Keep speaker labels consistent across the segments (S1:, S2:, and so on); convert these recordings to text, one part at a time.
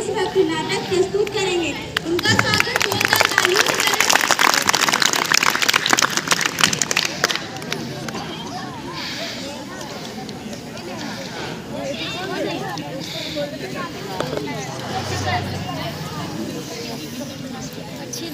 S1: देशभक्ति नाटक प्रस्तुत करेंगे। उनका स्वागत जोरदार तालियों से करें। अच्छी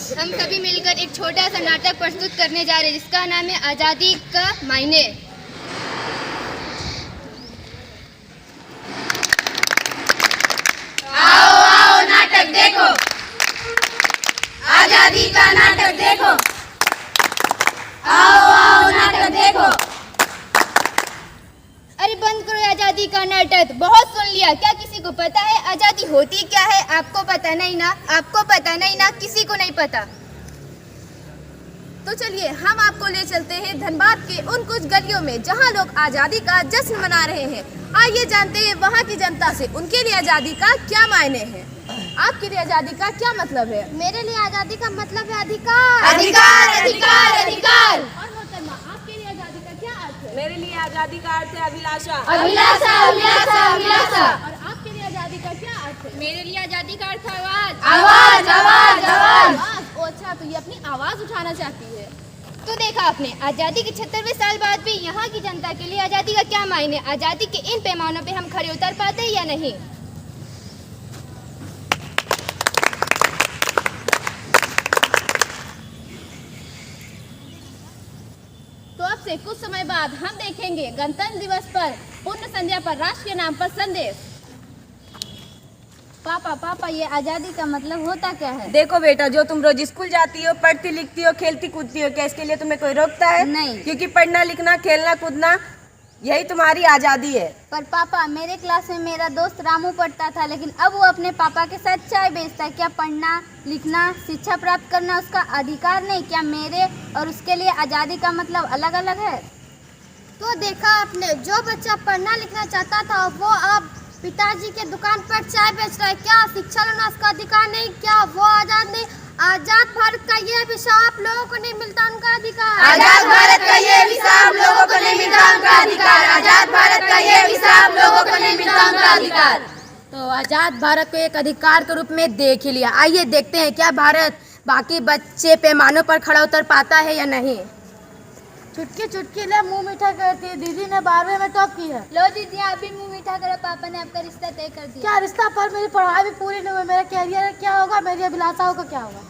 S2: हम सभी मिलकर एक छोटा सा नाटक प्रस्तुत करने जा रहे हैं जिसका नाम है आज़ादी का मायने।
S3: आओ आओ नाटक देखो, आजादी का नाटक देखो। आओ आओ नाटक देखो।
S2: अरे बंद करो आज़ादी का नाटक, बहुत सुन लिया। क्या किसी को पता है आज़ादी होती क्या है? आपको पता नहीं ना, आपको पता नहीं ना, किसी को नहीं पता।
S4: तो चलिए हम आपको ले चलते हैं धनबाद के उन कुछ गलियों में जहां लोग आज़ादी का जश्न मना रहे हैं। आइए जानते हैं वहां की जनता से उनके लिए आज़ादी का क्या मायने हैं। आपके लिए आज़ादी का क्या मतलब है?
S2: मेरे लिए आज़ादी का मतलब है अधिकार।
S3: अधिकार अधिकार अधिकार।
S4: और मोहतरमा, आपके लिए आज़ादी का क्या अर्थ है?
S5: मेरे लिए आजादी का अर्थ है अभिलाषा।
S3: अभिलाषा अभिलाषा अभिलाषा।
S4: और आपके लिए आज़ादी का क्या अर्थ है?
S2: मेरे लिए आज़ादी का अर्थ है आवाज।
S3: आवाज आवाज आवाज।
S4: ओ अच्छा, तो ये अपनी आवाज उठाना चाहती है।
S2: तो देखा आपने आज़ादी के 76वें साल बाद भी यहाँ की जनता के लिए आज़ादी का क्या मायने। आज़ादी के इन पैमानों पे हम खड़े उतर पाते हैं या नहीं?
S4: तो अब से कुछ समय बाद हम देखेंगे गणतंत्र दिवस पर पूर्ण संध्या पर राष्ट्र के नाम पर संदेश।
S2: पापा पापा, ये आज़ादी का मतलब होता क्या है?
S5: देखो बेटा, जो तुम रोज स्कूल जाती हो, पढ़ती लिखती हो, खेलती कूदती हो, क्या इसके लिए तुम्हें कोई रोकता है?
S2: नहीं।
S5: क्योंकि पढ़ना लिखना खेलना कूदना यही तुम्हारी आज़ादी है।
S2: पर पापा, मेरे क्लास में मेरा दोस्त रामू पढ़ता था, लेकिन अब वो अपने पापा के साथ चाय बेचता है। क्या पढ़ना लिखना शिक्षा प्राप्त करना उसका अधिकार नहीं? क्या मेरे और उसके लिए आज़ादी का मतलब अलग अलग है? तो देखा आपने, जो बच्चा पढ़ना लिखना चाहता था वो अब पिताजी के दुकान पर चाय बेच रहा है। क्या शिक्षा लेना उसका अधिकार नहीं? क्या वो आज़ाद नहीं? आज़ाद भारत का ये अभिशाप लोगों को नहीं मिलता उनका अधिकार।
S3: आजाद भारत का ये अभिशाप लोगों को नहीं मिलता उनका अधिकार। आजाद भारत का ये अभिशाप लोगों को नहीं मिलता उनका अधिकार।
S6: तो आज़ाद भारत को एक अधिकार के रूप में देख ही लिया। आइए देखते हैं क्या भारत बाकी बच्चे पैमानों पर खड़ा उतर पाता है या नहीं।
S4: चुटकी चुटकी ले मुंह मीठा करती है। दीदी ने 12वीं में टॉप की है।
S2: लो दीदी, आप भी मुंह मीठा करो, पापा ने आपका रिश्ता तय कर दिया।
S4: क्या रिश्ता? पर मेरी पढ़ाई भी पूरी नहीं हुई। मेरा कैरियर क्या होगा? मेरी अभिलाषाओं का क्या होगा?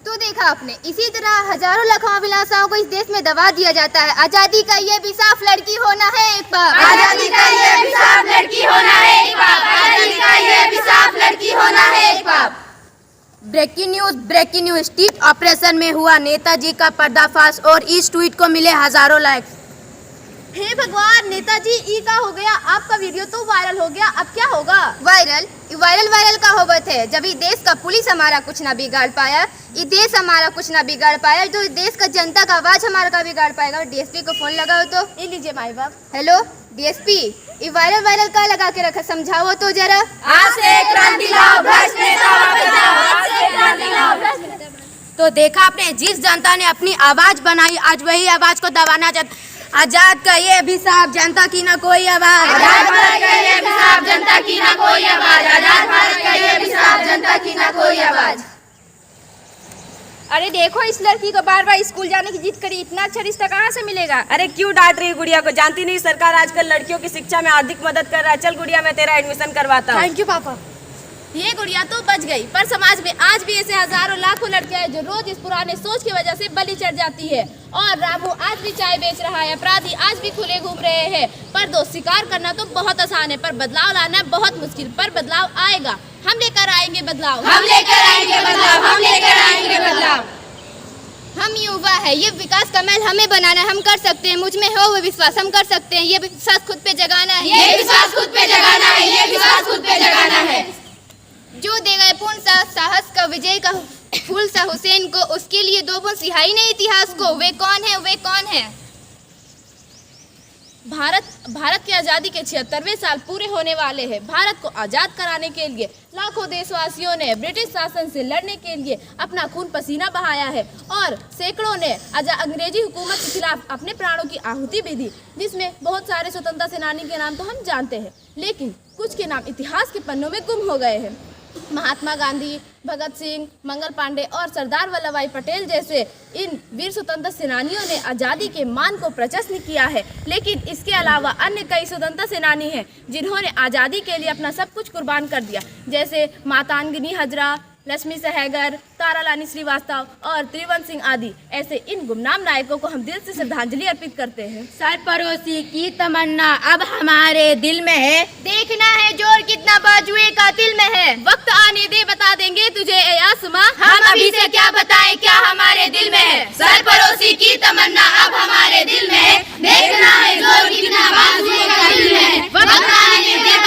S2: तो देखा आपने, इसी तरह हजारों लाखों अभिलाषाओं को इस देश में दबा दिया जाता है। आज़ादी का ये भी साफ लड़की होना है एक बार।
S3: आजादी का ये अभिशाप लड़की होना है एक बाप। आजादी का ये अभिशाप लड़की होना है एक बाप।
S6: ब्रेकिंग न्यूज, स्ट्रीट ऑपरेशन में हुआ नेताजी का पर्दाफाश और इस ट्वीट को मिले हजारों लाइक्स।
S4: हे भगवान, नेताजी ई का हो गया। आपका वीडियो तो वायरल हो गया, अब क्या होगा?
S2: वायरल का होबत है। जब ये देश का पुलिस हमारा कुछ ना बिगाड़ पाया, ये देश हमारा कुछ ना बिगाड़ पाया, तो देश का जनता का आवाज हमारा का बिगाड़ पाएगा। डीएसपी को फोन लगाओ तो।
S4: ये लीजिए माई बाप।
S2: हेलो डीएसपी, ये वायरल का लगा के रखा, समझाओ तो जरा।
S3: आज से क्रांति लाओ, भ्रष्ट नेता वापस जाओ। आज से क्रांति लाओ।
S6: तो देखा आपने, जिस जनता ने अपनी आवाज बनाई आज वही आवाज को दबाना चाहता। आजाद का ये अभिशाप, जनता की ना कोई आवाज।
S3: आजाद भारत का ये अभिशाप, जनता की ना कोई आवाज। आजाद भारत का ये अभिशाप, जनता की ना कोई आवाज।
S4: अरे देखो, इस लड़की को बार बार स्कूल जाने की जिद करी, इतना अच्छा रिश्ता कहाँ से मिलेगा?
S5: अरे क्यों डांट रही है गुड़िया को? जानती नहीं सरकार आजकल लड़कियों की शिक्षा में अधिक मदद कर रहा है। चल गुड़िया, मैं तेरा एडमिशन करवाता हूँ।
S4: थैंक यू पापा। ये गुड़िया तो बच गई, पर समाज में आज भी ऐसे हजारों लाखों लड़कियां हैं जो रोज इस पुराने सोच की वजह से बलि चढ़ जाती है। और रामू आज भी चाय बेच रहा है, अपराधी आज भी खुले घूम रहे हैं। पर दोस्त, स्वीकार करना तो बहुत आसान है, पर बदलाव लाना बहुत मुश्किल। पर बदलाव आएगा, हम लेकर आएंगे बदलाव।
S3: हम लेकर आएंगे बदलाव। हम लेकर आएंगे बदलाव।
S2: हम युवा है, ये विकास का महल हमें बनाना है। हम कर सकते हैं, मुझ में हो वो विश्वास, हम कर सकते हैं। ये विश्वास खुद पे जगाना है।
S3: ये विश्वास खुद पे जगाना है। ये विश्वास खुद पे जगाना है।
S2: जो देगा पूर्ण साहस का विजय का फूल सा हुसैन को, उसके लिए दो बूंद सिहाई नहीं इतिहास को। वे कौन है? वे कौन है?
S4: भारत की आज़ादी के 76वें साल पूरे होने वाले हैं। भारत को आज़ाद कराने के लिए लाखों देशवासियों ने ब्रिटिश शासन से लड़ने के लिए अपना खून पसीना बहाया है और सैकड़ों ने अंग्रेजी हुकूमत के खिलाफ अपने प्राणों की आहुति भी दी, जिसमें बहुत सारे स्वतंत्रता सेनानी के नाम तो हम जानते हैं, लेकिन कुछ के नाम इतिहास के पन्नों में गुम हो गए हैं। महात्मा गांधी, भगत सिंह, मंगल पांडे और सरदार वल्लभ भाई पटेल जैसे इन वीर स्वतंत्रता सेनानियों ने आज़ादी के मान को प्रशस्त किया है, लेकिन इसके अलावा अन्य कई स्वतंत्रता सेनानी हैं जिन्होंने आज़ादी के लिए अपना सब कुछ कुर्बान कर दिया, जैसे मातांगिनी हजरा, लक्ष्मी सहगल, तारालानी श्रीवास्तव और त्रिभुवन सिंह आदि। ऐसे इन गुमनाम नायकों को हम दिल से श्रद्धांजलि अर्पित करते हैं।
S6: सरफरोशी की तमन्ना अब हमारे दिल में है,
S3: देखना है जोर कितना बाजुए का दिल में है।
S4: वक्त आने दे बता देंगे तुझे ए आसमां,
S3: हम अभी से क्या बताएं क्या हमारे दिल में है। सरफरोशी की तमन्ना अब हमारे दिल में है, देखना है जोर कितना बाजुए का दिल में है। वक्त आने दे